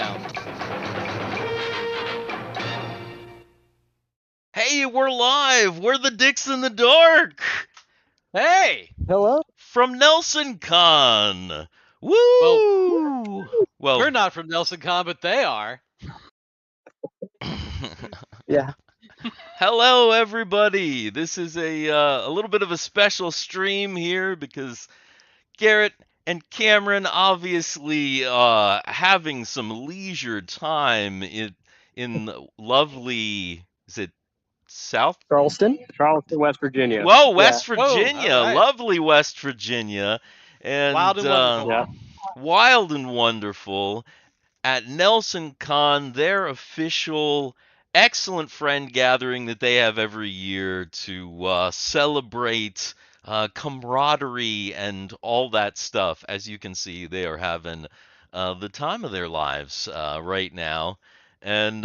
now. Hey, we're live. We're the Dicks in the Dark Hey! Hello? from Nelson Con. Woo! We're not from Nelson Con, but they are. Yeah. Hello, everybody. This is a little bit of a special stream here because Garrett and Cameron obviously having some leisure time in lovely, is it South? Charleston? Charleston, West Virginia. Whoa, West Oh, Virginia, all right. lovely West Virginia, and Wild and wonderful. Yeah. wild and wonderful at Nelson Con, their official excellent friend gathering that they have every year to celebrate camaraderie and all that stuff. As you can see, they are having the time of their lives right now, and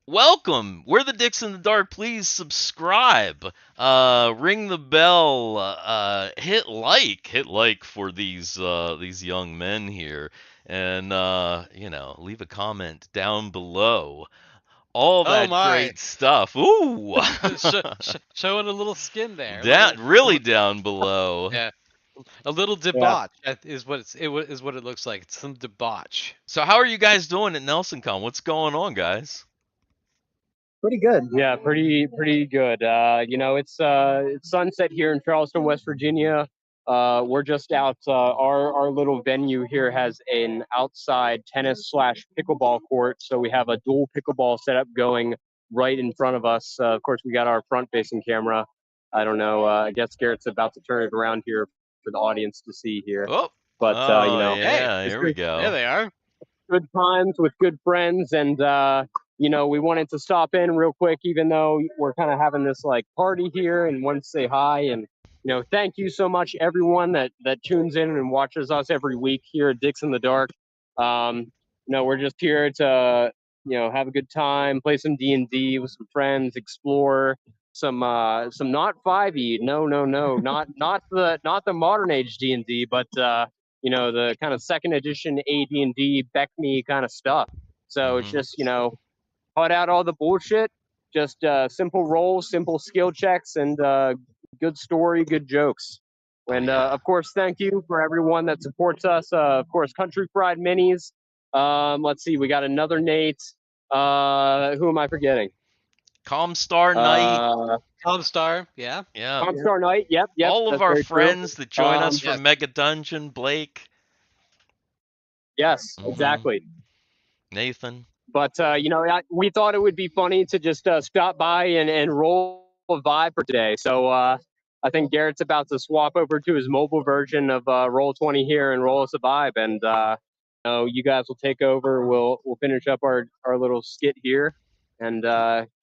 welcome. We're the Dicks in the Dark. Please subscribe. Ring the bell. Hit like for these young men here, and leave a comment down below. All that great stuff. Ooh, Showing a little skin there. really down below. Yeah, a little debauch is what it looks like. It's some debauch. So how are you guys doing at Nelson Con? What's going on, guys? Pretty good. Yeah, pretty good. It's sunset here in Charleston, West Virginia. We're just out. Our little venue here has an outside tennis / pickleball court, so we have a dual pickleball setup going right in front of us. Of course, we got our front-facing camera. I don't know. I guess Garrett's about to turn it around here for the audience to see here. Oh, But yeah, here we go. There they are. Good times with good friends, and we wanted to stop in real quick, even though we're kind of having this like party here, and wanted to say hi and thank you so much everyone that tunes in and watches us every week here at Dicks in the Dark. We're just here to have a good time, play some D&D with some friends, explore some not 5e, no, not the modern age D&D, but the kind of second edition AD&D Beck-Me kind of stuff. So it's just, cut out all the bullshit, just simple rolls, simple skill checks, and good story, good jokes. And of course, thank you for everyone that supports us. Of course, Country Fried Minis. Let's see, we got another Nate. Who am I forgetting? Comstar Knight. Comstar, yeah. Comstar Knight, yep. All of our friends that join us from yes. Mega Dungeon, Blake. Yes, exactly. Nathan. But we thought it would be funny to just stop by and roll a vibe for today. So I think Garrett's about to swap over to his mobile version of Roll20 here and roll us a vibe, and you guys will take over. We'll finish up our little skit here, and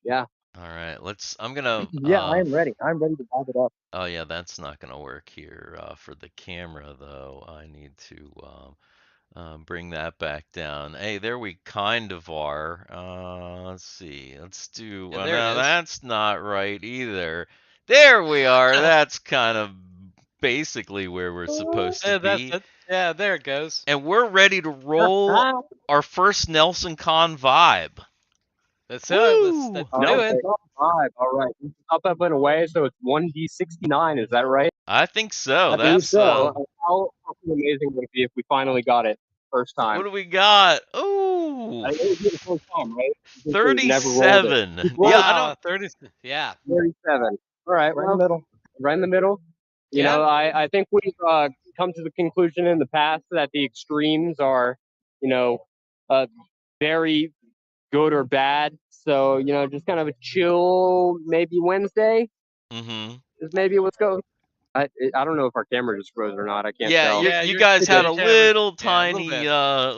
yeah. All right, I'm gonna. Yeah, I am ready. I'm ready to vibe it up. Oh yeah, that's not gonna work here for the camera though. I need to bring that back down. Hey, there we kind of are. Let's see. Let's do. Well, no, that's not right either. There we are. That's kind of basically where we're supposed to be. Yeah, there it goes. And we're ready to roll our first Nelson Con vibe. Let's do it. Let's do it. Vibe. All right. Up and away. So it's 1d69. Is that right? I think so. I think so. How amazing would it be if we finally got it first time? What do we got? Ooh. I think it would be the first time, right? 37. Yeah, 30. Yeah. 37. All right, Right in the middle. Right in the middle. You know, I think we've come to the conclusion in the past that the extremes are, very good or bad. So, just kind of a chill, maybe Wednesday. Is maybe what's going. I don't know if our camera just froze or not. I can't tell. Yeah, you guys had a little tiny,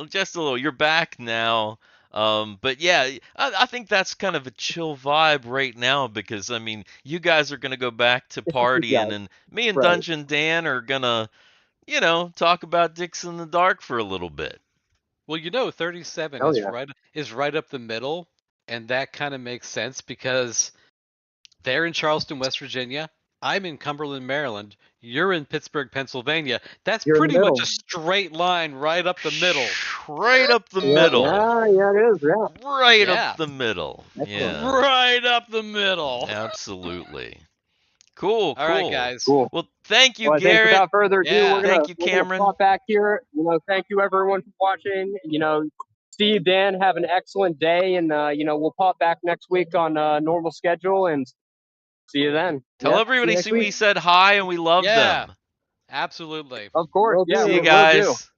just a little. You're back now. But yeah, I think that's kind of a chill vibe right now because I mean, you guys are gonna go back to partying, and me and Dungeon Dan are gonna, talk about Dicks in the Dark for a little bit. Well, 37 is right up the middle, and that kind of makes sense because they're in Charleston, West Virginia. I'm in Cumberland, Maryland. You're in Pittsburgh, Pennsylvania. That's You're in the pretty much middle. a straight line right up the middle. Right up the Yeah. middle. Yeah, it is. Yeah. Right up Yeah. the middle. Excellent. Yeah. Right up the middle. Absolutely. Cool, All right, cool. guys. Cool. Well, thank you, Well, I think Garrett. without further ado, Yeah. Thank you, we're gonna Cameron. pop back here. Thank you everyone for watching. Steve, Dan, have an excellent day, and we'll pop back next week on normal schedule, and see you then. Tell Yeah, see everybody you next we week. said hi and we love Yeah. them. Absolutely. Of course. Will Yeah, do. See you we'll do. guys.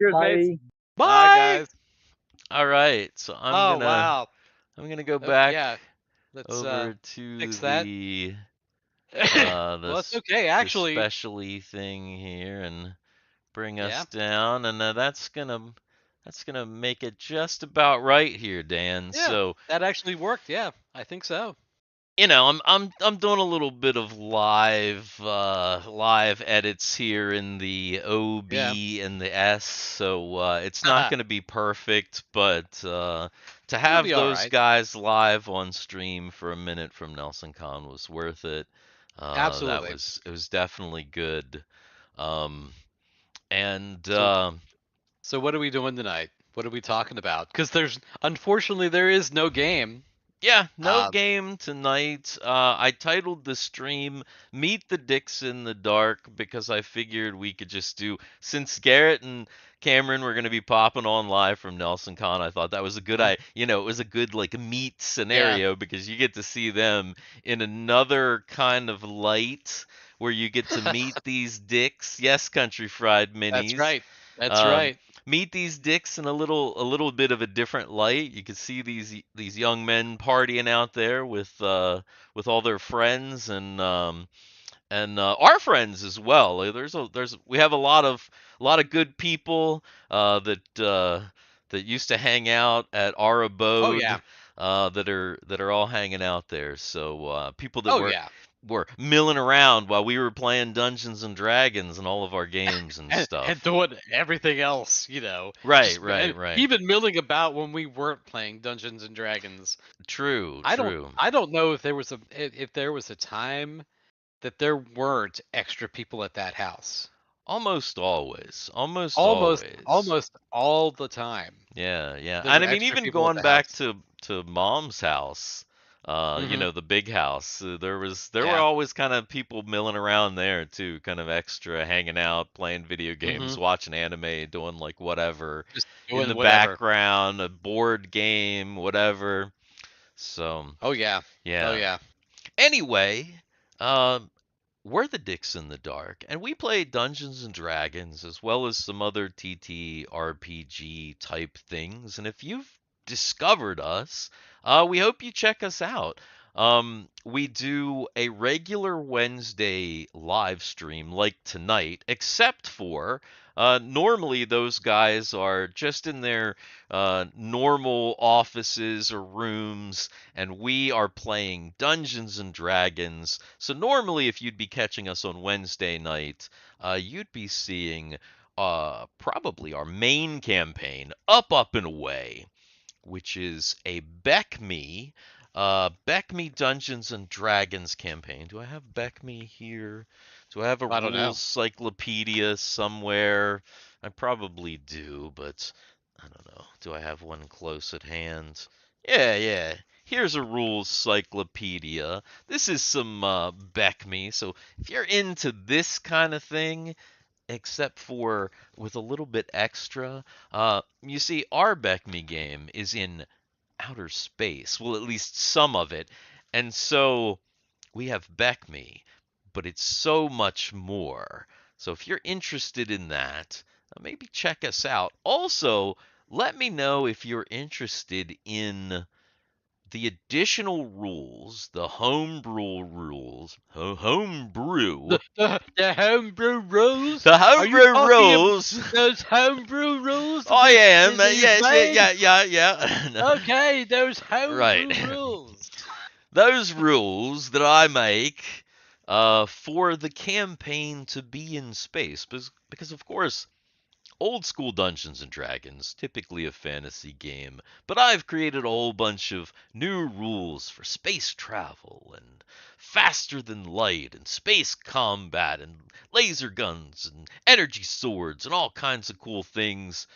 Cheers, mates. Bye. Bye, Bye. guys. All right. So Oh, wow. I'm gonna go back Yeah. Let's over to fix that. the Well, it's okay. the Actually, specially thing here and bring yeah. us down, and that's gonna make it just about right here, Dan. Yeah. So That actually worked. Yeah. I think so. I'm doing a little bit of live edits here in the OB Yeah. and the S, so it's not going to be perfect, but to have be all those right. guys live on stream for a minute from Nelson Con was worth it. Absolutely. It was definitely good. And So what are we doing tonight? What are we talking about? Because unfortunately there is no game. yeah, no game tonight. I titled the stream Meet the Dicks in the Dark because I figured we could just do, since Garrett and Cameron were going to be popping on live from Nelson Con, I thought that was a good it was a good like meet scenario because you get to see them in another kind of light where you get to meet these dicks. Yes, Country Fried Minis. That's right. That's right. Meet these dicks in a little bit of a different light. You can see these young men partying out there with all their friends and our friends as well. Like, we have a lot of good people that used to hang out at our Oh abode yeah. that are all hanging out there. So people that Oh yeah. were milling around while we were playing Dungeons and Dragons and all of our games and stuff. And doing everything else, Right, Just- right, and right. Even milling about when we weren't playing Dungeons and Dragons. True, I true. don't know if there was a time that there weren't extra people at that house. Almost always. Almost Almost always. almost all the time. Yeah, yeah. There And were I mean, extra even people at going the back house. to Mom's house, Mhm. the big house, there were Yeah. always kind of people milling around there too, kind of extra, hanging out, playing video games, Mhm. watching anime, doing like whatever Just in doing the whatever. background, a board game, whatever. So, Oh yeah. Oh yeah. yeah. Anyway, um, we're the Dicks in the Dark, and we play Dungeons and Dragons as well as some other TTRPG type things. And if you've discovered us, we hope you check us out. We do a regular Wednesday live stream like tonight, except for normally those guys are just in their normal offices or rooms, and we are playing Dungeons and Dragons. So normally, if you'd be catching us on Wednesday night, you'd be seeing probably our main campaign, Up and Away, which is a Beck Me Dungeons and Dragons campaign. Do I have Beck Me here? Do I have a I don't know. rules cyclopedia somewhere? I probably do, but I don't know. Do I have one close at hand? Yeah, yeah. Here's a rules cyclopedia. This is some Beck Me. So if you're into this kind of thing, except for with a little bit extra. You see, our Beck Me game is in outer space. Well, at least some of it. And so we have Beck Me, but it's so much more. So if you're interested in that, maybe check us out. Also, let me know if you're interested in the additional rules, the homebrew rules, homebrew, The homebrew rules. the Are you homebrew talking rules. those homebrew rules? I am. that you Yes, played? yeah. No. Okay, those homebrew Right. rules. Those rules that I make for the campaign to be in space, because of course old school Dungeons and Dragons, typically a fantasy game, but I've created a whole bunch of new rules for space travel and faster than light and space combat and laser guns and energy swords and all kinds of cool things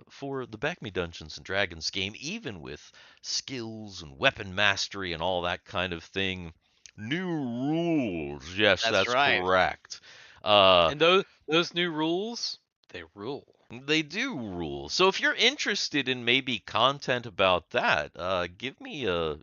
for the Back Me Dungeons and Dragons game, even with skills and weapon mastery and all that kind of thing. New rules. Yes, That's that's right. correct. Uh, And those new rules, they rule. they do rule. So if you're interested in maybe content about that, give me a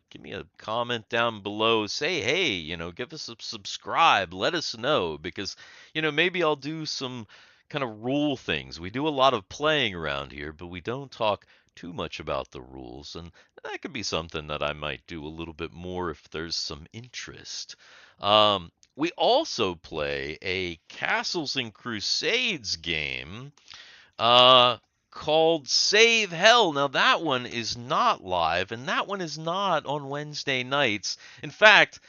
comment down below. Say, hey, give us a subscribe. Let us know because maybe I'll do some kind of rule things. We do a lot of playing around here, but we don't talk too much about the rules, and that could be something that I might do a little bit more if there's some interest. We also play a Castles and Crusades game uh, called Save Hell. Now, that one is not live, and that one is not on Wednesday nights. In fact,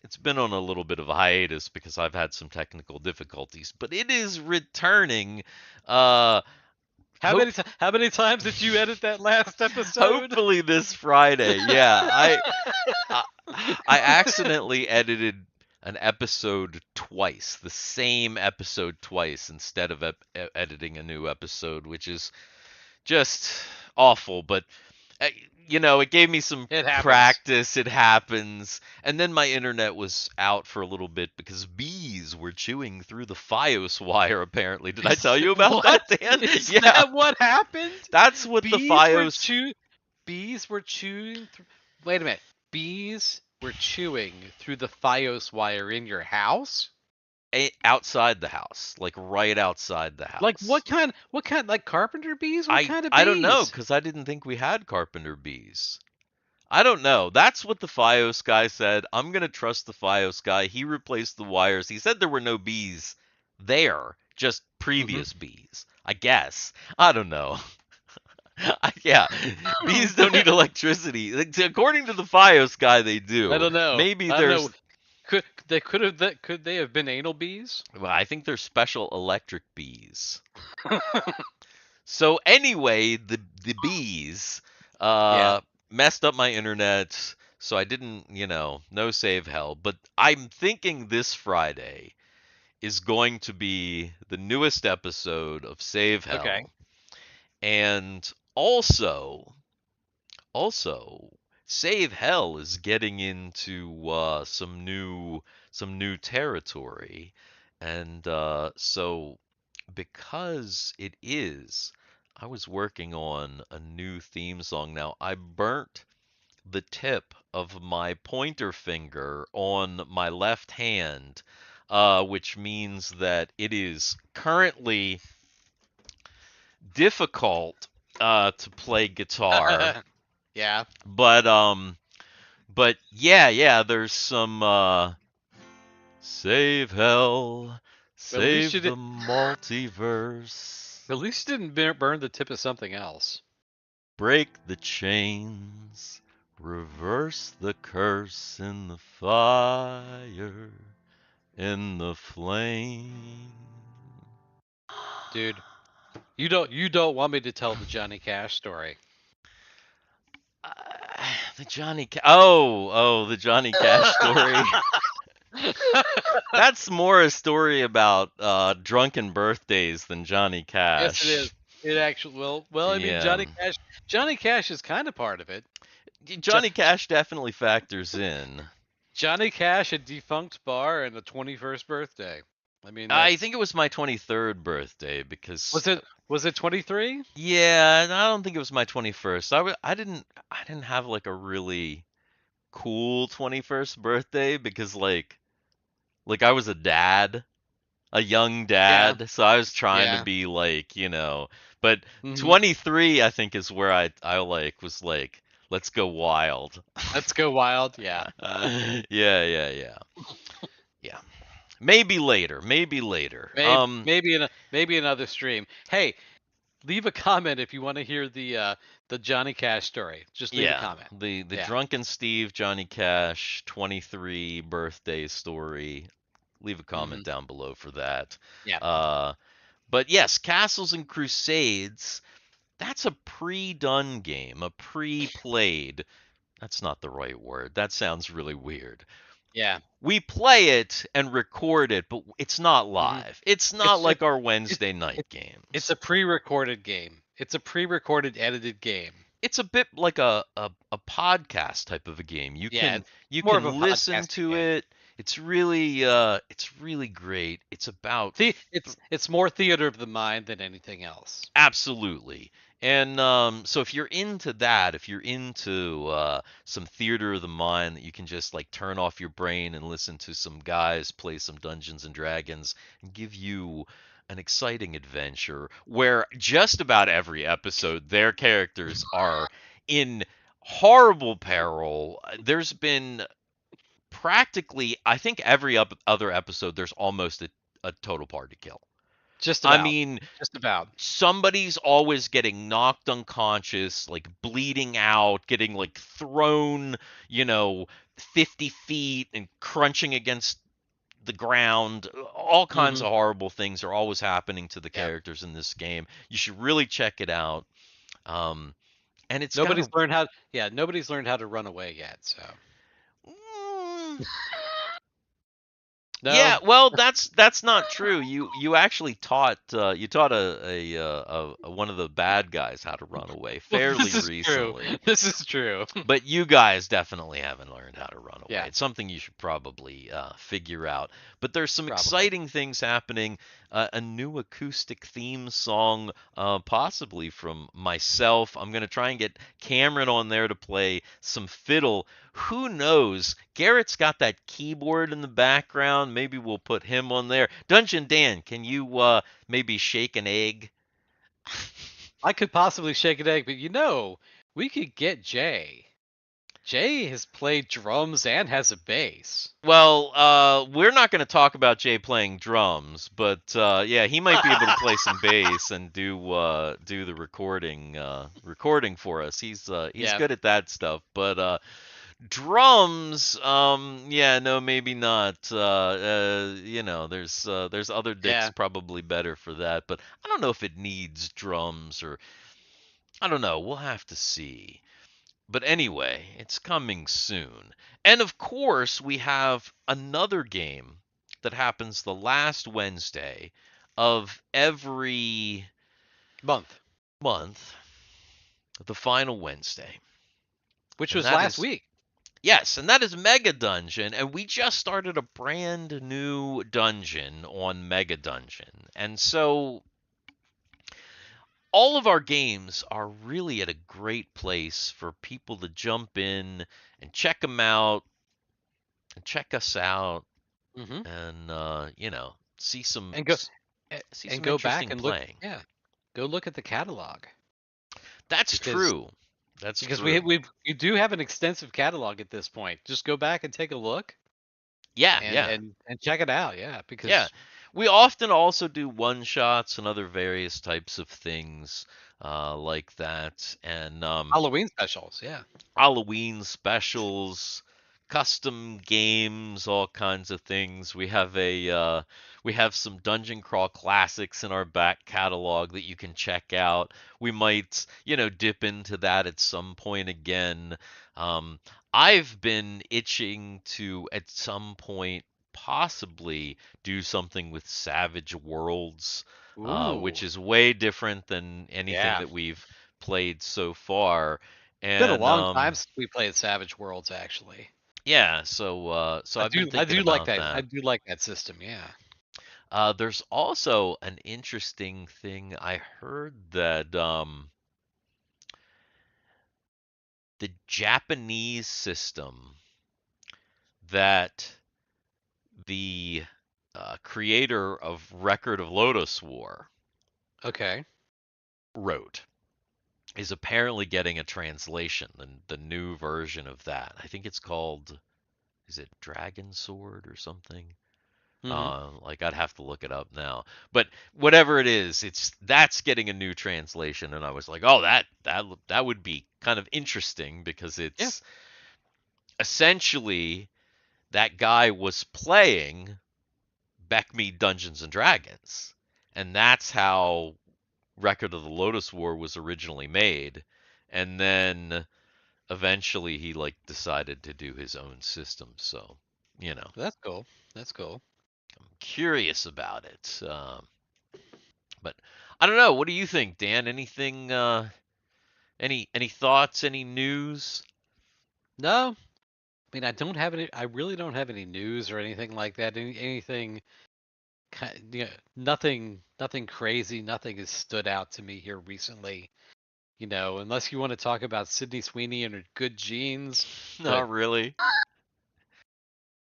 it's been on a little bit of a hiatus because I've had some technical difficulties, but it is returning. Uh, hope, How many times did you edit that last episode? hopefully this Friday. Yeah, I, I accidentally edited an episode twice, the same episode twice, instead of editing a new episode, which is just awful. But it gave me some It happens. practice. It happens. And then my internet was out for a little bit because bees were chewing through the FiOS wire. Apparently, did I tell you about What? that, Dan? Is Yeah, that what happened? that's what the FiOS. Bees were chewing through. Wait a minute. Bees were chewing through the FiOS wire in your house? Outside the house, like right outside the house. Like what kind? Like carpenter bees? What kind of bees? I don't know because I didn't think we had carpenter bees. I don't know. That's what the FiOS guy said. I'm gonna trust the FiOS guy. He replaced the wires. He said there were no bees there, just previous bees. I guess. I don't know. Yeah, bees don't need electricity. According to the FiOS guy, they do. I don't know. Maybe I don't there's. know. Could they have been anal bees? Well, I think they're special electric bees. So anyway, the bees Yeah. messed up my internet, so I didn't, no save hell. But I'm thinking this Friday is going to be the newest episode of Save Hell. Okay. And also Save Hell is getting into some new territory. And so because it is, I was working on a new theme song. Now, I burnt the tip of my pointer finger on my left hand, which means that it is currently difficult to play guitar. Yeah. But yeah, there's some save hell, At least save you the did. multiverse. At least you didn't burn the tip of something else. Break the chains, reverse the curse in the fire, in the flame. Dude, you don't want me to tell the Johnny Cash story. Uh, the the Johnny Cash story. That's more a story about drunken birthdays than Johnny Cash. Yes, it is. It actually I mean Yeah. Johnny Cash is kind of part of it. Johnny Cash definitely factors in. Johnny Cash, a defunct bar, and a 21st birthday. I mean, I think it was my 23rd birthday because was it 23? yeah, I don't think it was my 21st. I didn't have like a really cool 21st birthday because like I was a dad, a young dad, so I was trying to be like, but Mhm. 23 I think is where I like was like, let's go wild. Let's go wild. Yeah. Yeah. Maybe later. Maybe another stream. Hey, leave a comment if you want to hear the Johnny Cash story. Just leave a comment. The Yeah. Drunken Steve Johnny Cash 23 birthday story. Leave a comment down below for that. Yeah. But yes, Castles and Crusades, that's a pre-done game, a pre-played. That's not the right word. That sounds really weird. Yeah. We play it and record it, but it's not hmm live. It's not It's like our it, Wednesday night it it's games. a pre-recorded game. It's a pre-recorded edited game. It's a bit like a podcast type of a game. You Yeah, can it's you more of can a listen podcasting to game. it. It's really great. It's about It's more theater of the mind than anything else. absolutely. And so if you're into that, if you're into some theater of the mind that you can just like turn off your brain and listen to some guys play some Dungeons and Dragons and give you an exciting adventure where just about every episode their characters are in horrible peril. There's been practically, I think every other episode there's almost a total party kill. Just I about. mean, Just about. somebody's always getting knocked unconscious, like bleeding out, getting like thrown, 50 feet and crunching against the ground. All kinds hmm of horrible things are always happening to the Yeah. characters in this game. You should really check it out. Um, and it's got Nobody's a. learned how. Yeah, nobody's learned how to run away yet. So Mm, no. Yeah, well, that's not true. You actually taught a one of the bad guys how to run away Well, fairly this is true. recently. This is true. But you guys definitely haven't learned how to run away. Yeah, It's something you should probably figure out. But there's some probably. exciting things happening. A new acoustic theme song, possibly from myself. I'm going to try and get Cameron on there to play some fiddle. Who knows? Garrett's got that keyboard in the background. Maybe we'll put him on there. Dungeon Dan, can you maybe shake an egg? I could possibly shake an egg, but we could get Jay. Jay has played drums and has a bass. Well, we're not going to talk about Jay playing drums, but yeah, he might be able to play some bass and do the recording for us. He's Yeah, good at that stuff, but drums, yeah, no, maybe not. There's other dicks yeah. probably better for that, but I don't know if it needs drums or I don't know. We'll have to see. But anyway, it's coming soon. And of course, we have another game that happens the last Wednesday of every Month, month, the final Wednesday. which And was that last is, week. yes, and that is Mega Dungeon. And we just started a brand new dungeon on Mega Dungeon. And so all of our games are really at a great place for people to jump in and check them out and check us out hmm and see some And go see and some go back interesting and look. playing. Yeah, go look at the catalog That's because true. That's because true. we do have an extensive catalog at this point. Just go back and take a look Yeah, and yeah. check it out. Yeah, Yeah. because We often also do one shots and other various types of things like that. And Halloween specials. Yeah. Halloween specials, custom games, all kinds of things. We have some Dungeon Crawl classics in our back catalog that you can check out. We might, dip into that at some point again. Um, I've been itching to at some point possibly do something with Savage Worlds, which Ooh. is way different than anything Yeah. that we've played so far. It's been a And long time since we played Savage Worlds. Actually, yeah, so I've been I thinking do like about that. I that. do like that system. Yeah. There's also an interesting thing I heard that the Japanese system that the creator of Record of Lodoss War Okay. wrote is apparently getting a translation, the new version of that. I think it's called, is it Dragon Sword or something? hmm Like I'd have to look it up now. But whatever it is, that's getting a new translation, and I was like, oh, that would be kind of interesting because Yeah. it's essentially that guy was playing Back Me Dungeons and Dragons. and that's how Record of the Lotus War was originally made. And then eventually he like decided to do his own system. So, you know, That's cool. That's cool. I'm curious about it. But I don't know. What do you think, Dan? Anything? Any thoughts? Any news? No, I mean, I don't have any. I really don't have any news or anything like that. Anything, nothing crazy. Nothing has stood out to me here recently. Unless you want to talk about Sydney Sweeney and her good genes. But Not really.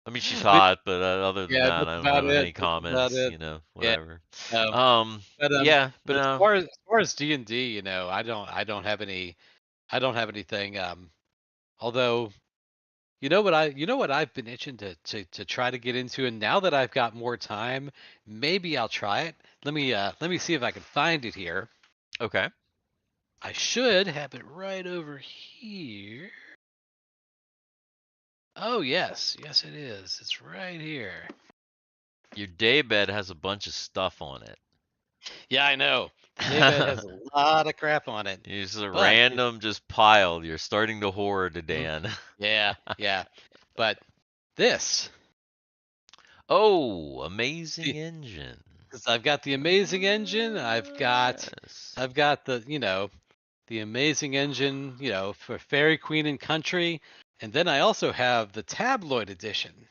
I mean, she's but hot, but other than yeah, that, that's I don't about have it. any That's about comments. it. You know, Yeah. whatever. No. But Yeah. but as No. far as D&D, I don't have any. I don't have anything. Although you know what I've been itching to try to get into, and now that I've got more time, maybe I'll try it. Let me see if I can find it here. Okay. I should have it right over here. Oh yes, yes it is. It's right here. Your daybed has a bunch of stuff on it. Yeah, I know. The daybed has a lot of crap on it, It's a but random just pile. You're starting to hoard, Mhm. Dan. yeah. But this, Oh, amazing see, engine. 'cause I've got the amazing engine. Yes. I've got the amazing engine, for Fairy Queen and Country, and then I also have the tabloid edition. Oh,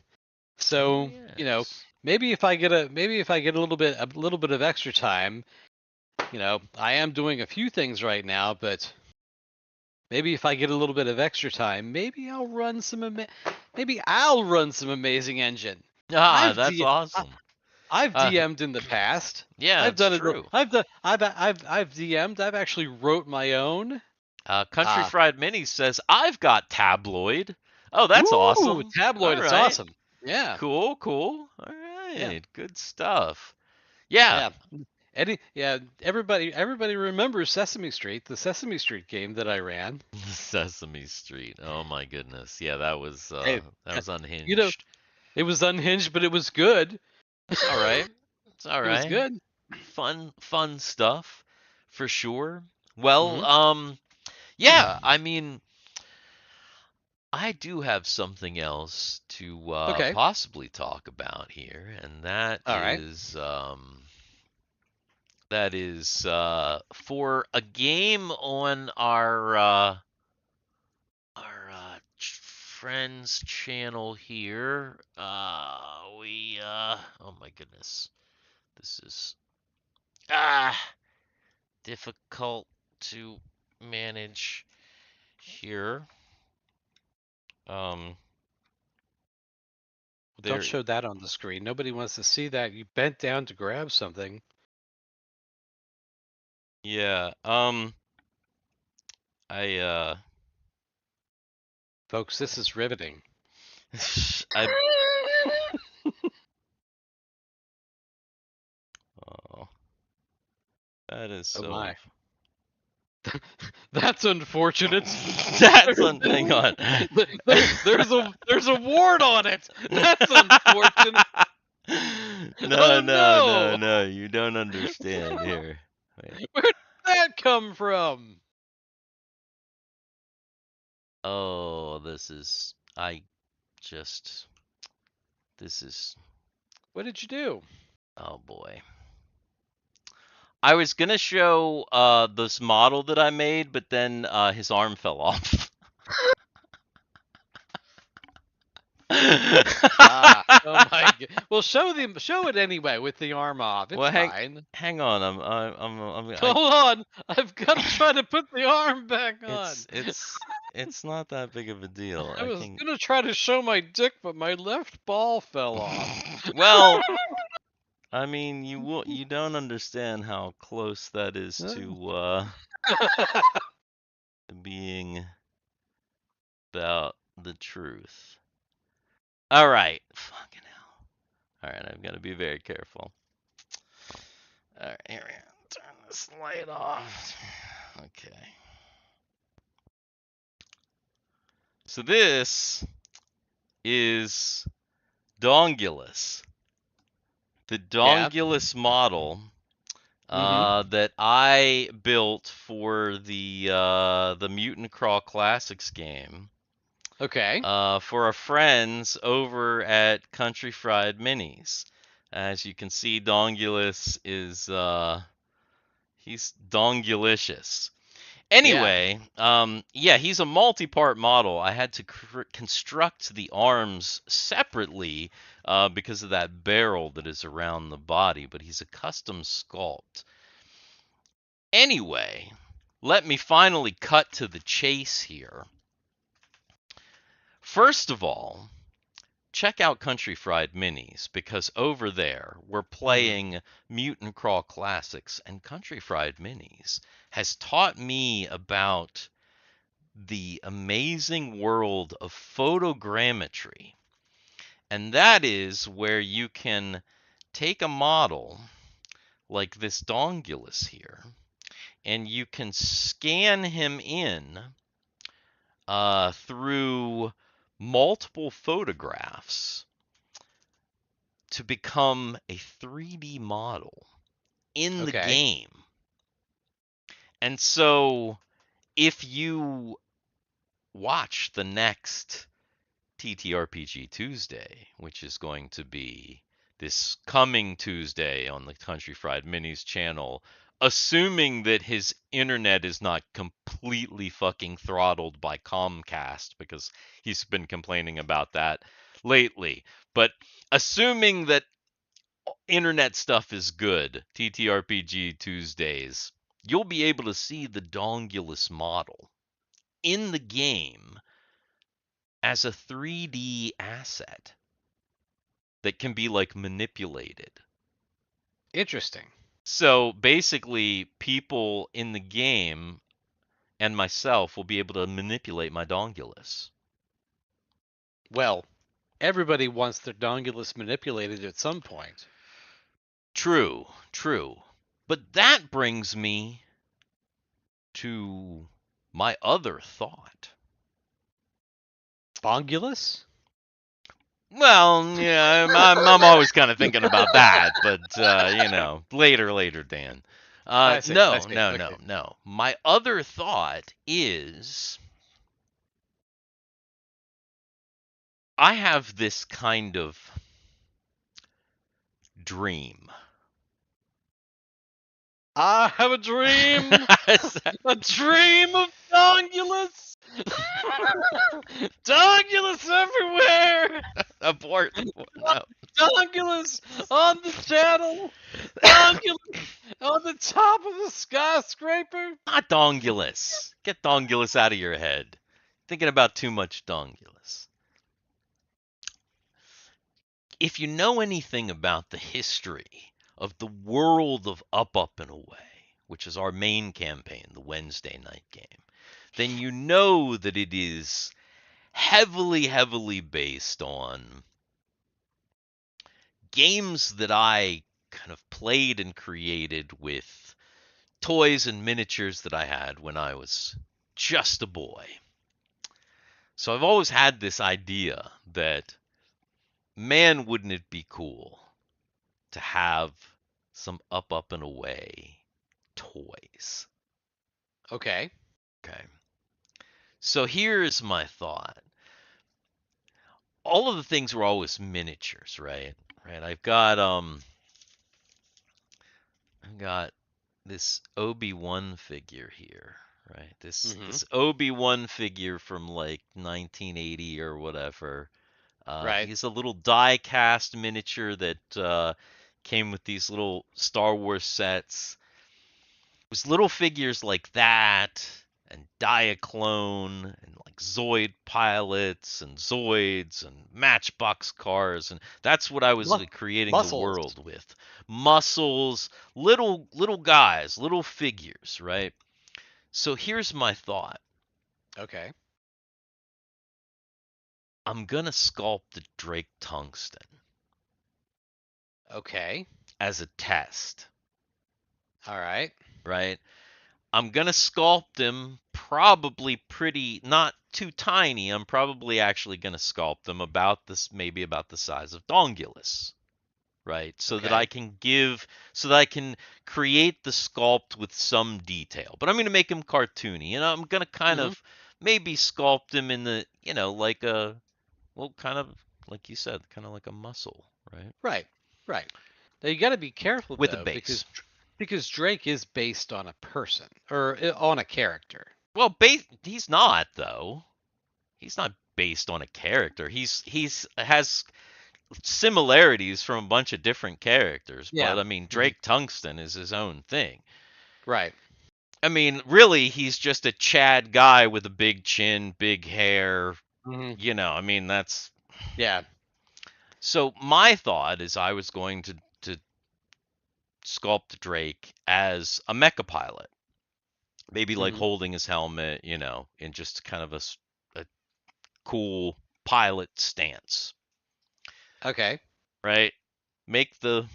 So, yes. maybe if I get a little bit of extra time, I am doing a few things right now, but maybe if I get a little bit of extra time, maybe I'll run some amazing engine. Ah, I've that's D awesome. I've Uh, DM'd in the past. yeah, I've it's done it. true. I've DM'd. I've actually wrote my own. Country Uh, Fried Mini says, I've got tabloid. Oh, that's Woo! awesome. Tabloid. All It's right. awesome. Yeah. Cool, cool. All Yeah. right. Good stuff. Yeah. Yeah. Yeah. Everybody remembers Sesame Street, the Sesame Street game that I ran. Sesame Street. Oh my goodness. Yeah, that was Hey, you know, unhinged. it was unhinged, but it was good. It's all right. It's all It was right. good. Fun stuff for sure. Well, Hmm. yeah, I mean, I do have something else to Okay. possibly talk about here, and that All right. is for a game on our friends channel here. Oh my goodness, this is ah difficult to manage here. Um, Don't there, show that on the screen. Nobody wants to see that. You bent down to grab something. yeah. I Folks, this is riveting. I oh, that is Oh so. my. That's unfortunate. Hang on. There's a wart on it. That's unfortunate. No, Oh no, no, no. no. You don't understand here. Wait. Where did that come from? Oh, this is. I just. This is. What did you do? Oh boy. I was gonna show this model that I made, but then his arm fell off. Oh my god. Well, show it anyway with the arm off. It's Well, fine. hang on. Hold on. I've got to try to put the arm back on. it's not that big of a deal. I I was can. gonna try to show my dick, but my left ball fell off. Well, I mean, you don't understand how close that is to being about the truth. All right. Fucking hell. All right, I've got to be very careful. All right, here we go. Turn this light off. Okay. So this is Dongulus. The Yeah. Dongulus model Mm-hmm. that I built for the Mutant Crawl Classics game Okay. for our friends over at Country Fried Minis. As you can see, Dongulus is he's Dongulicious. Yeah. Anyway, yeah, he's a multi-part model. I had to construct the arms separately because of that barrel that is around the body, but he's a custom sculpt. Anyway, let me finally cut to the chase here. First of all, check out Country Fried Minis because over there we're Mm-hmm. playing Mutant Crawl Classics, and Country Fried Minis has taught me about the amazing world of photogrammetry. And that is where you can take a model like this Dongulus here, and you can scan him in through multiple photographs to become a 3D model in the Okay. game. And so if you watch the next TTRPG Tuesday, which is going to be this coming Tuesday on the Country Fried Minis channel, assuming that his internet is not completely fucking throttled by Comcast, because he's been complaining about that lately. But assuming that internet stuff is good, TTRPG Tuesdays, you'll be able to see the Dongulus model in the game as a 3D asset that can be like manipulated. Interesting. So basically, people in the game and myself will be able to manipulate my Dongulus. Well, everybody wants their Dongulus manipulated at some point. True, true. But that brings me to my other thought. Bongulus? Well, yeah, I'm always kind of thinking about that, but later, Dan. I see. I No, see. no, no, Okay. no. My other thought is I have this kind of dream. I have a dream. A dream of Dongulus. Dongulus everywhere. Abort. No. Dongulus on the channel. Dongulus on the top of the skyscraper. Not Dongulus. Get Dongulus out of your head. Thinking about too much Dongulus. If you know anything about the history of the world of Up, Up, and Away, which is our main campaign, the Wednesday night game, then you know that it is heavily, heavily based on games that I kind of played and created with toys and miniatures that I had when I was just a boy. So I've always had this idea that, man, wouldn't it be cool to have some Up, Up, and Away toys? Okay. Okay. So here's my thought. All of the things were always miniatures, right? Right. I've got this Obi-Wan figure here, right? This Mm-hmm. this Obi-Wan figure from like 1980 or whatever. Right. He's a little die-cast miniature that came with these little Star Wars sets. It was little figures like that, and Diaclone, and like Zoid pilots, and Zoids, and Matchbox cars, and that's what I was Mu- creating the muscles. world with. Muscles, little guys, little figures, right? So here's my thought. Okay. I'm gonna sculpt the Drake Tungsten Okay. as a test, All right. right? I'm gonna sculpt him probably pretty, not too tiny. I'm probably actually gonna sculpt him about this, maybe about the size of Dongulus, right? Okay. So that I can create the sculpt with some detail. But I'm going to make him cartoony, and I'm going to kind Hmm. of maybe sculpt him in the, like a, well, kind of like you said, kind of like a muscle, right? Right. Right. Now you got to be careful With a though, base. because Drake is based on a person or on a character. Well, he's not though. He's not based on a character. He's has similarities from a bunch of different characters, Yeah. but I mean Hmm. Drake Tungsten is his own thing. Right. I mean, really, he's just a Chad guy with a big chin, big hair. Hmm. I mean, that's Yeah. so. My thought is I was going to sculpt Drake as a mecha pilot, maybe like Hmm. holding his helmet, in just kind of a cool pilot stance, Okay. right? Make the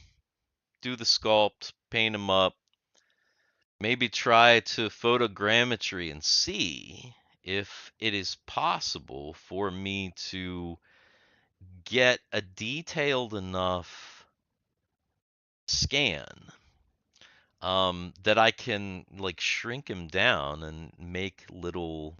do the sculpt, paint him up, maybe try to photogrammetry and see if it is possible for me to get a detailed enough scan that I can like shrink him down and make little,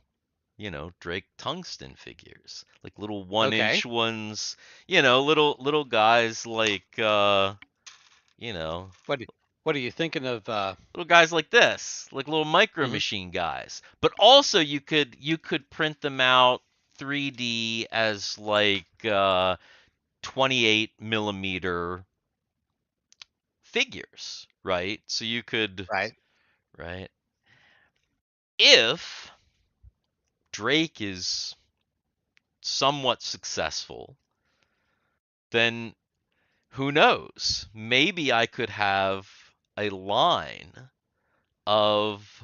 Drake tungsten figures, like little one Okay. inch ones, little guys like, you know, What what are you thinking of? little guys like this, like little micro Mhm. machine guys. But also you could print them out 3D as like 28 millimeter figures, right? So you could, Right. right? If Drake is somewhat successful, then who knows? Maybe I could have a line of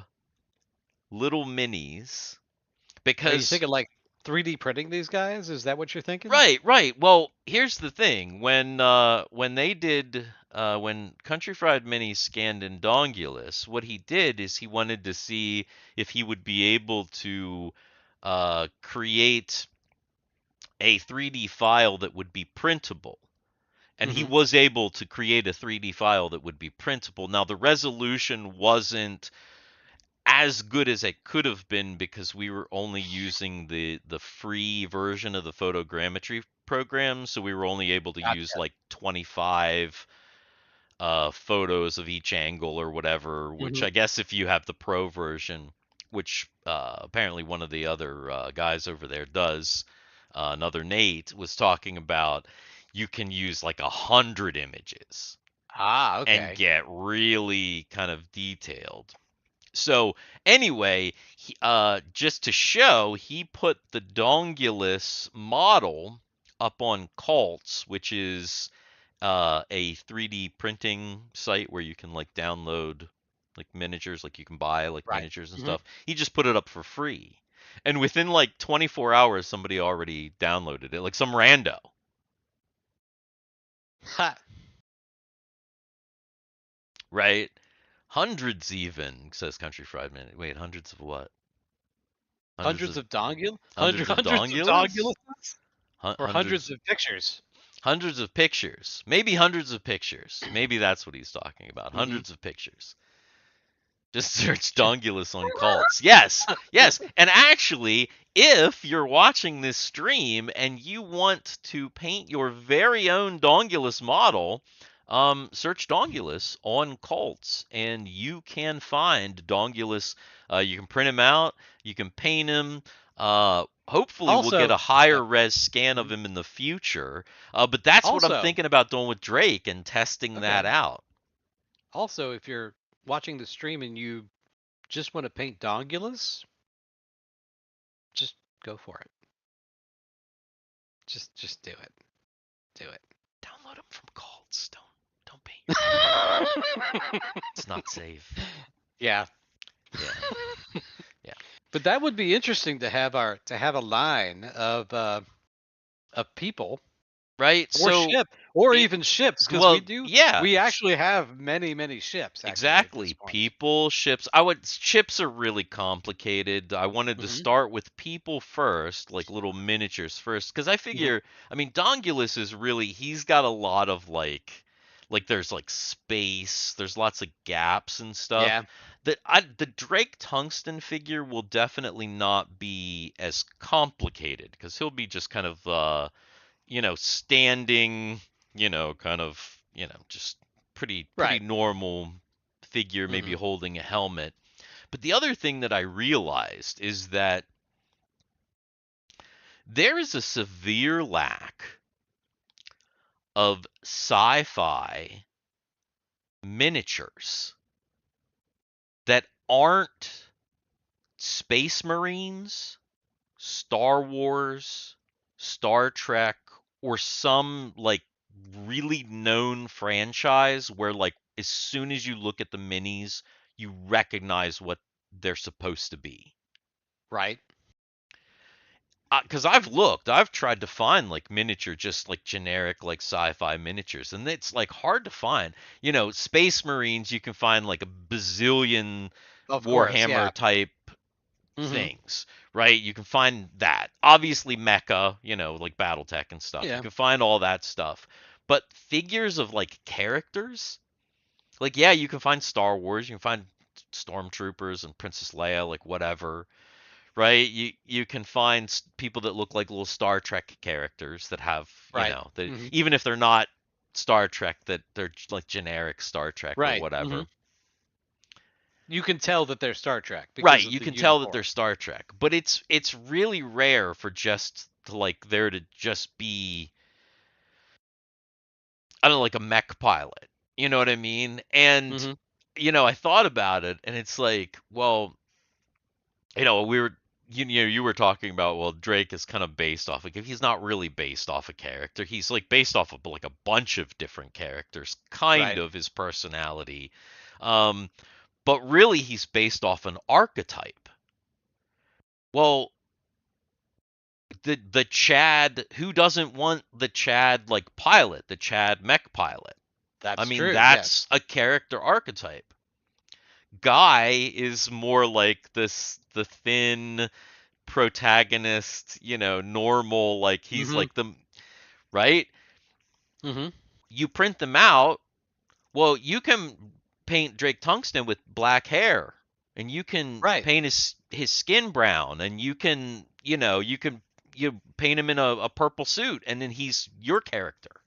little minis Are you because thinking like 3D printing these guys? Is that what you're thinking? right, right. Well, here's the thing. When they did when Country Fried Mini scanned in Dongulus, what he did is he wanted to see if he would be able to create a 3D file that would be printable. And he Hmm. was able to create a 3D file that would be printable. Now, the resolution wasn't as good as it could have been because we were only using the free version of the photogrammetry program, so we were only able to use Gotcha. like 25 photos of each angle or whatever, which Hmm. I guess if you have the pro version, which apparently one of the other guys over there does, another Nate was talking about, you can use like 100 images Ah, and okay. get really kind of detailed. So anyway, just to show, he put the Dongulus model up on Cults, which is a 3D printing site where you can like download like miniatures, like you can buy like Right. miniatures and Hmm. stuff. He just put it up for free. And within like 24 hours, somebody already downloaded it, like some rando, Ha. right? Hundreds even, says Country Fried Man. Wait, hundreds of what? Hundreds Hundreds of of dongul, hundreds of hundreds of dongulus? donguluses, or hundreds Hundreds of pictures. hundreds of pictures. Maybe hundreds of pictures. Maybe that's what he's talking about. Hmm. Hundreds of pictures. Just search Dongulus on cults. Yes, yes. And actually, if you're watching this stream and you want to paint your very own Dongulus model, search Dongulus on cults, and you can find Dongulus. You can print him out. You can paint him. Hopefully, we'll get Also, a higher uh, res scan of mhm. him in the future. But that's what I'm Also, thinking about doing with Drake and testing that okay. out. Also, if you're watching the stream and you just want to paint dongulus, just go for it. Just do it. Do it. Download them from cults. Don't paint your. It's not safe. Yeah. Yeah, yeah. But that would be interesting to have a line of people Right. or So ship or it. even ships because Well, yeah. we actually have many ships actually at this Exactly. point. People, ships. Ships are really complicated. I wanted to Hmm. start with people first, like little miniatures first, because I Hmm. figure, I mean, Dongulus is really, he's got a lot of like, Like there's like space, there's lots of gaps and stuff. Yeah. The Drake Tungsten figure will definitely not be as complicated because he'll be just kind of standing, kind of, just pretty Right. normal figure, maybe Mhm. holding a helmet. But the other thing that I realized is that there is a severe lack of sci-fi miniatures that aren't Space Marines, Star Wars, Star Trek, or some like really known franchise where like as soon as you look at the minis, you recognize what they're supposed to be. Right. Because I've tried to find like miniature, just like generic like sci-fi miniatures, and it's like hard to find. Space Marines, you can find like a bazillion Of course. Yeah. Warhammer type Mhm. things, right? You can find that. Obviously, mecha, like BattleTech and stuff. You Yeah. can find all that stuff. But figures of like characters, like yeah, you can find Star Wars, you can find stormtroopers and Princess Leia, like whatever, right? You can find people that look like little Star Trek characters that have, Right. that Mhm. even if they're not Star Trek, that they're like generic Star Trek or Right. whatever. Mhm. You can tell that they're Star Trek Right, because of you the can tell that they're uniform. Star Trek, but it's really rare for just to like there to just be, I don't know, like a mech pilot. You know what I mean? And Mhm. I thought about it, and it's like, well, we were you were talking about, well, Drake is kind of based off, like, if he's not really based off a character, he's like based off of like a bunch of different characters, kind Right. of his personality. Um, but really he's based off an archetype. Well, the Chad, who doesn't want the Chad like pilot, the Chad mech pilot? I That's mean, true. that's Yes. a character archetype. Guy is more like the thin protagonist, normal, like he's Mhm. like the right? Mhm. You print them out, well, you can paint Drake Tungsten with black hair, and you can Right. paint his skin brown, and you paint him in a purple suit, and then he's your character,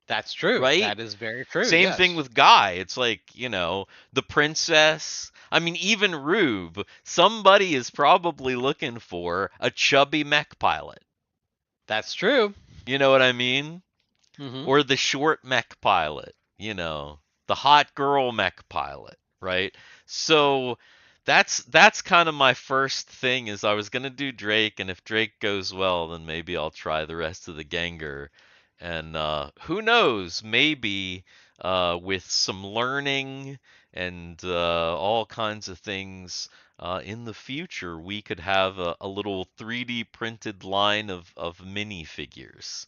That's true. right? That is very true. Same thing Yes. with Guy. It's like, the princess. I mean, even Rube, somebody is probably looking for a chubby mech pilot. That's true. You know what I mean? Mhm. Or the short mech pilot, the hot girl mech pilot, right? So that's kind of my first thing, is I was gonna do Drake, and if Drake goes well, then maybe I'll try the rest of the Gengar. And who knows, maybe with some learning and all kinds of things in the future, we could have a little 3D printed line of minifigures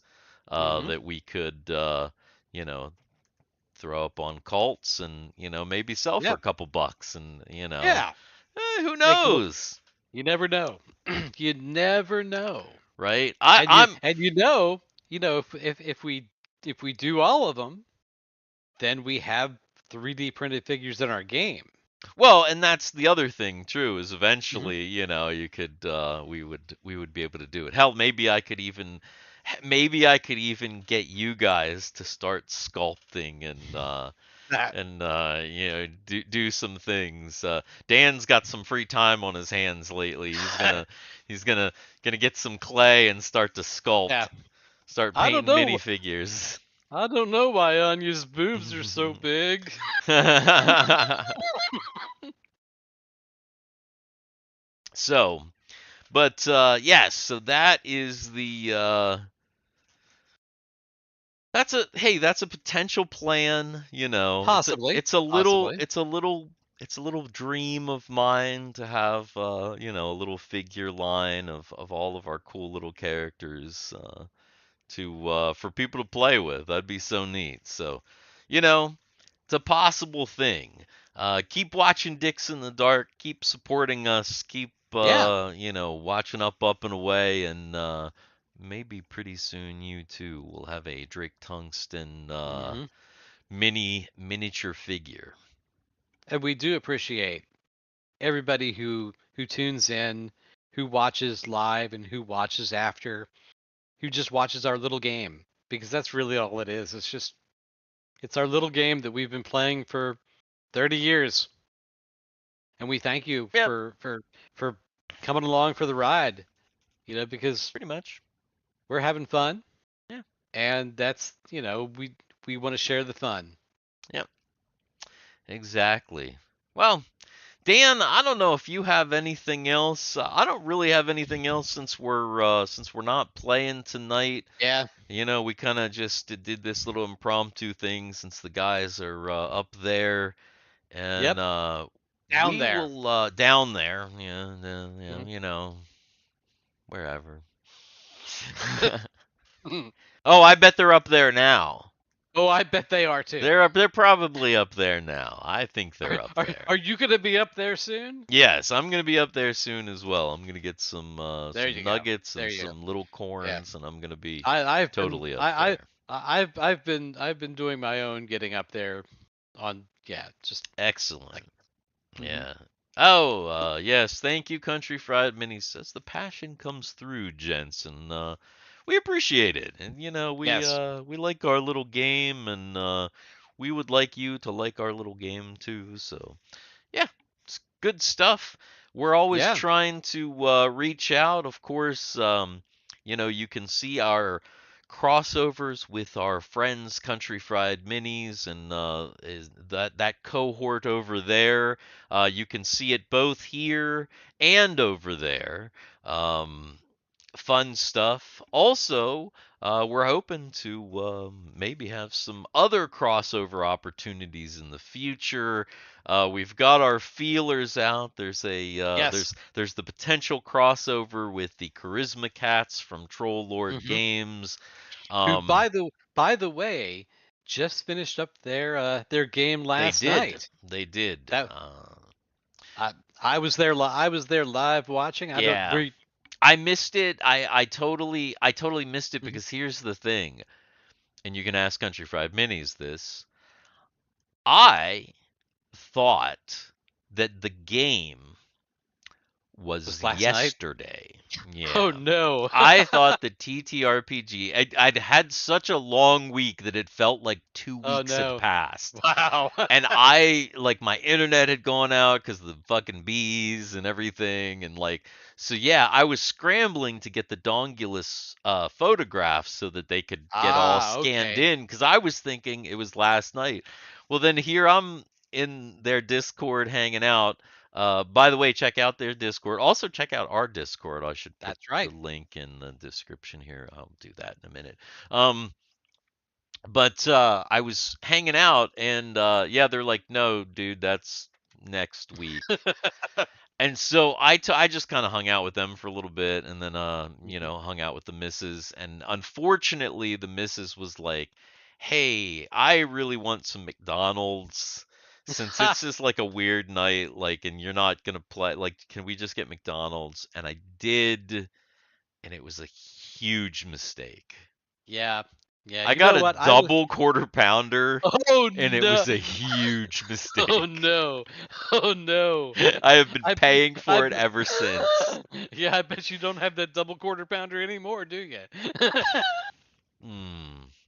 Mhm. that we could, you know, throw up on cults, and maybe sell for Yeah. a couple bucks, and Yeah. who Make a little. knows, You never know. You never know. right? I And I'm if we do all of them, then we have 3D printed figures in our game. Well, and that's the other thing too, is Mhm. eventually, you could, we would be able to do it. Hell, maybe I could even get you guys to start sculpting That. and do some things. Dan's got some free time on his hands lately. He's gonna get some clay and start to Yeah. sculpt, start I don't painting know. minifigures. I don't know why Anya's boobs are so big. So, but yes, so that is the that's a potential plan, It's a Possibly. it's a little Possibly. it's a little it's a little dream of mine to have a little figure line of all of our cool little characters to for people to play with. That'd be so neat. So, you know, it's a possible thing. Keep watching Dicks in the Dark. Keep supporting us. Keep Yeah. watching Up and Away, and maybe pretty soon you too will have a Drake Tungsten Mhm. miniature figure. And we do appreciate everybody who tunes in, who watches live and who watches after, who just watches our little game, because that's really all it is. It's our little game that we've been playing for 30 years. And we thank you Yep, for coming along for the ride, because pretty much. we're having fun, Yeah. and that's, we want to share the fun. Yep. Exactly. Well, Dan, I don't know if you have anything else. I don't really have anything else since we're not playing tonight. Yeah. We kind of just did this little impromptu thing since the guys are up there, and Yep. Down we there. will down there, yeah, yeah, Mhm. wherever. Oh, I bet they're up there now. Oh, I bet they are too. They're probably up there now. I think they're up Are, there. are you going to be up there soon? Yes, I'm gonna be up there soon as well. I'm gonna get There some you go. nuggets There and you go. some little Yeah. corns, and I'm gonna be I've been totally up there. I've been doing my own getting up there on, yeah, just like. Excellent. Mhm. Yeah. Oh, yes. Thank you, Country Fried Mini says the passion comes through, Jensen. We appreciate it, and Yes. we like our little game, and we would like you to like our little game too. So yeah, it's good stuff. We're always Yeah. trying to reach out. Of course, you can see our crossovers with our friends Country Fried Minis and is that cohort over there. You can see it both here and over there. Um, Fun stuff. Also, we're hoping to maybe have some other crossover opportunities in the future. We've got our feelers out. Yes. There's the potential crossover with the Charisma Cats from Troll Lord Hmm. Games. Who, Um, by the way, just finished up their game they last did. night. They did. That I was there. I was there live watching. I don't. Yeah. Were you, I missed it. I totally missed it mhm. because here's the thing, and you can ask Country Fried Minis this. I thought that the game was Was last night? yesterday. Oh Yeah. no. I thought the TTRPG, I'd had such a long week that it felt like two Oh weeks had no. passed. Wow. And like, my internet had gone out because of the fucking bees and everything. And, like, so yeah, I was scrambling to get the Dongulus photographs so that they could get all Ah, scanned okay. in because I was thinking it was last night. Well, then here I'm in their Discord hanging out. By the way, check out their Discord. Also, check out our Discord. I should put That's the right. link in the description here. I'll do that in a minute. Um, but I was hanging out, and yeah, they're like, "No, dude, that's next week." And so I just kind of hung out with them for a little bit, and then Mhm. hung out with the missus. And unfortunately, the missus was like, "Hey, I really want some McDonald's." Since it's just like a weird night, like, and you're not gonna play, like, can we just get McDonald's? And I did, and it was a huge mistake. Yeah. Yeah. I You got know a what? double quarter pounder, Oh and it was no. a huge Oh mistake. no. Oh no. I have been I paying I for it ever since. yeah, I bet you don't have that double quarter pounder anymore, do you?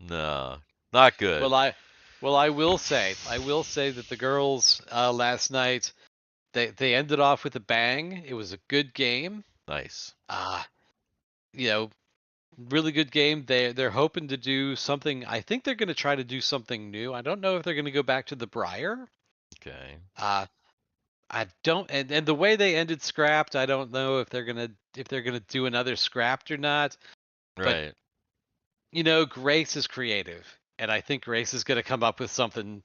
No, not good. Well, I will say that the girls last night, they ended off with a bang. It was a good game. Nice. Uh, you know, really good game. They're hoping to do something. I think they're going to try to do something new. I don't know if they're going to go back to the Briar. Okay. Uh, I don't, and the way they ended Scrapped, I don't know if they're gonna do another Scrapped or not. But Right. Grace is creative, and I think Grace is gonna come up with something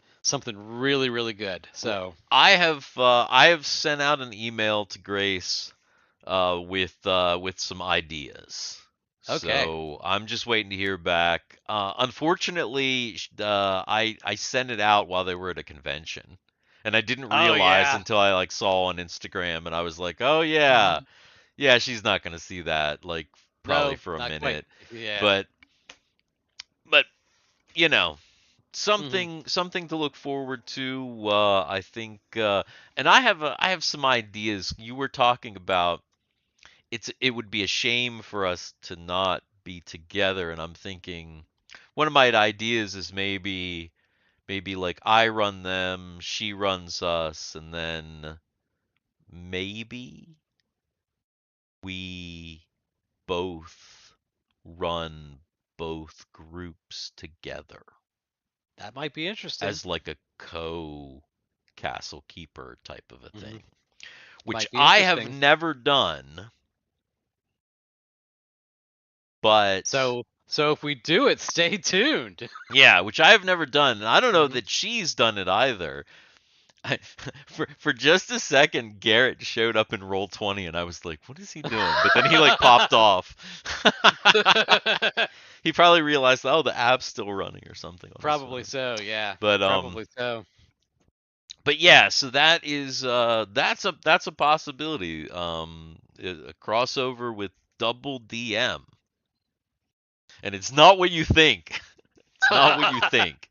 really really good. Well, So I have sent out an email to Grace with some ideas. okay. So I'm just waiting to hear back. Unfortunately, I sent it out while they were at a convention, and I didn't Oh realize yeah. until I, like, saw on Instagram, and I was like, oh yeah, Mhm. yeah, she's not gonna see that, like, probably No, for a not quite. minute. Yeah. But but you know, Hmm. something to look forward to. I think, and I have some ideas. You were talking about it would be a shame for us to not be together, and I'm thinking one of my ideas is maybe like I run them, she runs us, and then maybe we both run both groups together That might be interesting. as like a co castle keeper type of a Hmm. thing, which Might be I have interesting. never done, but So if we do it, stay tuned. yeah, which I have never done. And I don't know Hmm. that she's done it either. I, for just a second, Garrett showed up in roll 20, and I was like, "What is he doing?" But then he like popped off. He probably realized, oh, the app's still running or something on his Probably phone. so. Yeah. But Probably so. but yeah, so that is that's a possibility. A crossover with double DM, and it's not what you think. It's not what you think.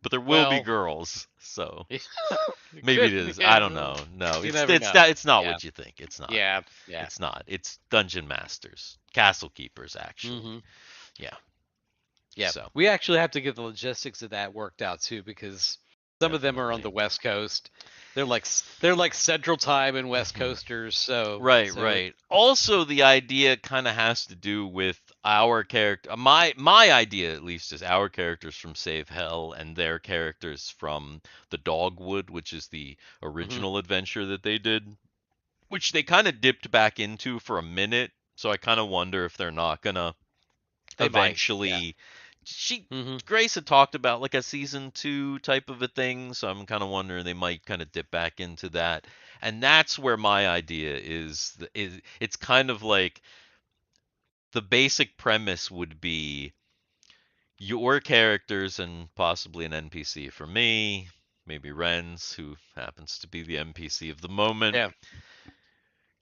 But there will be Well, girls, so it maybe could. it is. I Yeah. don't know. No, You never know. it's not Yeah. what you think. It's not. Yeah. Yeah. It's not. It's dungeon masters, castle keepers, actually. Hmm. Yeah. Yeah. So We actually have to get the logistics of that worked out too, because some of them are on definitely. the West Coast. They're like Central Time and West Hmm. Coasters. So Right, so. right. Also, the idea kind of has to do with our character. My idea, at least, is our characters from Save Hell and their characters from the Dogwood, which is the Hmm. original adventure that they did, which they kind of dipped back into for a minute. So I kind of wonder if they're not gonna They might. Yeah. eventually. She Hmm. Grace had talked about like a season 2 type of a thing, so I'm kind of wondering they might kind of dip back into that. And that's where my idea is it's kind of like the basic premise would be your characters and possibly an NPC for me, maybe Renz, who happens to be the NPC of the moment, Yeah.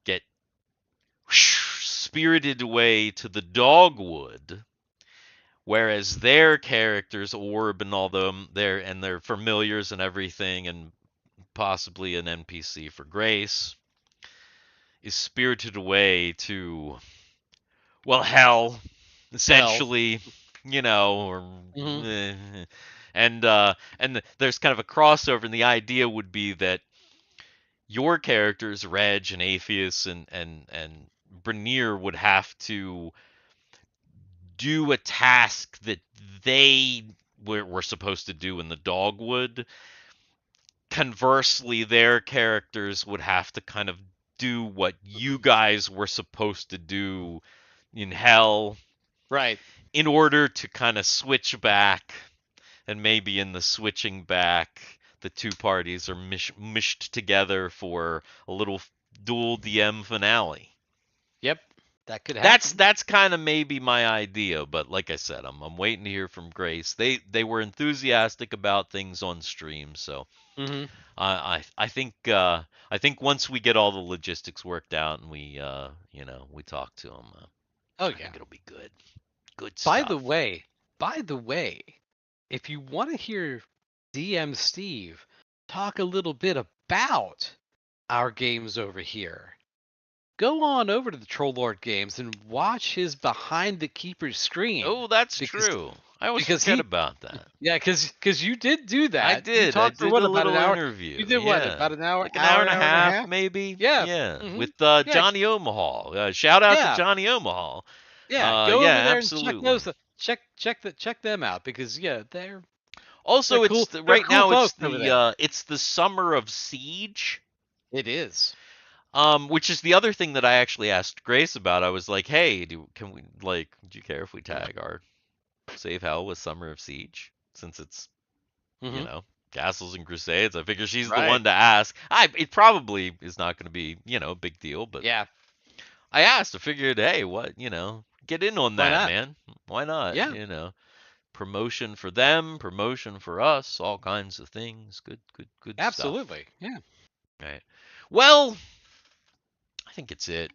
get spirited away to the Dogwood, whereas their characters, Orb and all them, their familiars and everything, and possibly an NPC for Grace, is spirited away to, well, hell, Hell. essentially, you know, or Hmm. eh, and there's kind of a crossover, and the idea would be that your characters, Reg and Atheus and Brenier, would have to do a task that they were supposed to do in the Dogwood. Conversely, their characters would have to kind of do what you guys were supposed to do in Hell Right. in order to kind of switch back, and maybe in the switching back, the two parties are mished together for a little dual DM finale. Yep. That could That's happen. that's kind of maybe my idea, but like I said, I'm waiting to hear from Grace. They were enthusiastic about things on stream, so Hmm. I think once we get all the logistics worked out and we we talk to them, Oh I yeah. think it'll be good. Good By the stuff. way, by the way, if you want to hear DM Steve talk a little bit about our games over here, go on over to the Troll Lord Games and watch his behind the keeper stream, Oh, that's because true. I always because forget he about that. yeah, because you did do I that. You did. I talked for did what, a about an little hour? interview. You did what, Yeah. about an hour, Like an hour and a hour and a half, half? maybe. Yeah. Yeah. Hmm. With Yeah. Johnny Omahal. Shout out to Yeah. Johnny Omahal. Yeah. Go over Yeah, there and check absolutely. those. Check them out, because yeah, they're Also, cool. They're right cool now folks over there. it's the summer of Siege. It is. Which is the other thing that I actually asked Grace about. I was like, "Hey, can we do you care if we tag our Save Hell with Summer of Siege since it's you Hmm. know, Castles and Crusades. I figure she's the Right. one to ask. It probably is not going to be, a big deal, but Yeah. I asked. I figured, hey, what, get in on Why that, not? man. Why not? Yeah. Promotion for them, promotion for us, all kinds of things. Good, good, good stuff. Absolutely. Yeah. Right. Well, I think it's it.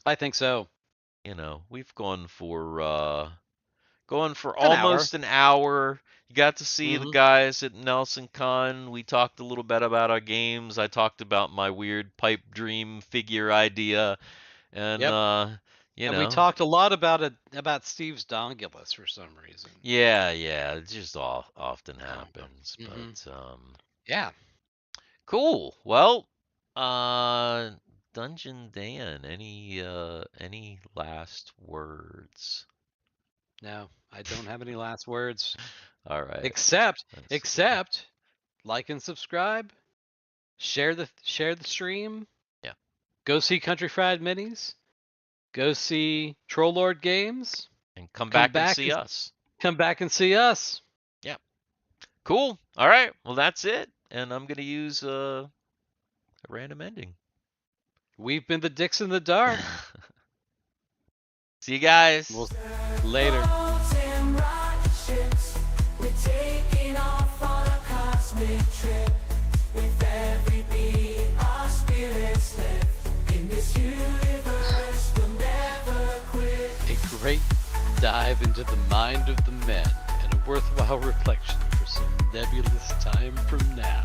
I think so. We've gone for going for An hour. almost an hour. You got to see the Mhm. guys at Nelson Con. We talked a little bit about our games. I talked about my weird pipe dream figure idea, and Yep. you And we know, talked a lot about Steve's Dongulus for some reason. yeah, it just often I don't know. happens. Mhm. But Yeah. cool. Well, uh, Dungeon Dan, any last words? No, I don't have any last words All right. except Let's see. except like and subscribe, share the stream, Yeah. go see Country Fried Minis, go see Troll Lord Games, And come come back and back see and us. come back and see us. Yeah. Cool. All right. Well, that's it. And I'm gonna use a random ending. We've been the Dicks in the Dark. See you guys. We'll later. We're taking off on a cosmic trip. With every beat, our spirits live. In this universe, we'll never quit. A great dive into the mind of the men and a worthwhile reflection for some nebulous time from now.